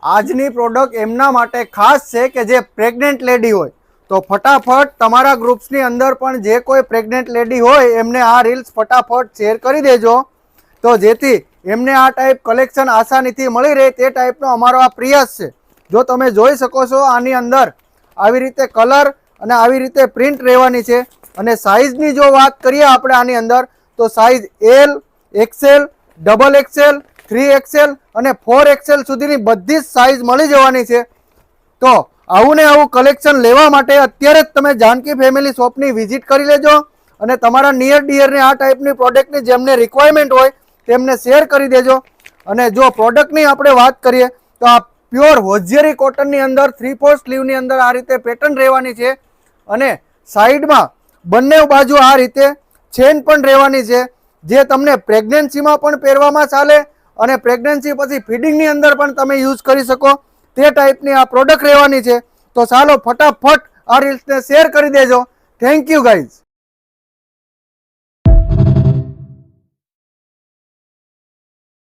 આજની પ્રોડક્ટ એમના માટે ખાસ છે કે જે પ્રેગ્નેન્ટ લેડી હોય, તો ફટાફટ તમારા ગ્રુપ્સની અંદર પણ જે કોઈ પ્રેગ્નેન્ટ લેડી હોય એમને આ રીલ્સ ફટાફટ શેર કરી દેજો, તો જેથી એમને આ ટાઈપ કલેક્શન આસાનીથી મળી રહે તે ટાઈપનો અમારો આ પ્રયાસ છે. જો તમે જોઈ શકો છો આની અંદર આવી રીતે કલર અને આવી રીતે પ્રિન્ટ રહેવાની છે. અને સાઇઝની જો વાત કરીએ આપણે આની અંદર, તો size L, XL, double XL, 3XL અને 4XL સુધીની બધી જ સાઇઝ મળી જવાની છે. તો આવું ને આવું કલેક્શન લેવા માટે અત્યારે જ તમે જાનકી ફેમિલી શોપની વિઝિટ કરી લેજો અને તમારા નિયર ડિયરને આ ટાઈપની પ્રોડક્ટની જેમને રિક્વાયરમેન્ટ હોય તેમને શેર કરી દેજો. અને જો પ્રોડક્ટની આપણે વાત કરીએ તો આ પ્યોર હોજિયરી કોટનની અંદર 3/4 સ્લીવની અંદર આ રીતે પેટર્ન રહેવાની છે અને સાઈડમાં બંને બાજુ આ રીતે ચેન પણ રહેવાની છે, જે તમને પ્રેગ્નન્સીમાં પણ પહેરવામાં ચાલે અને પ્રેગ્નન્સી પછી ફીડિંગની અંદર પણ તમે યુઝ કરી શકો તે ટાઈપની આ પ્રોડક્ટ રહેવાની છે. તો ચાલો ફટાફટ આ રીલ્સને શેર કરી દેજો. Thank you guys.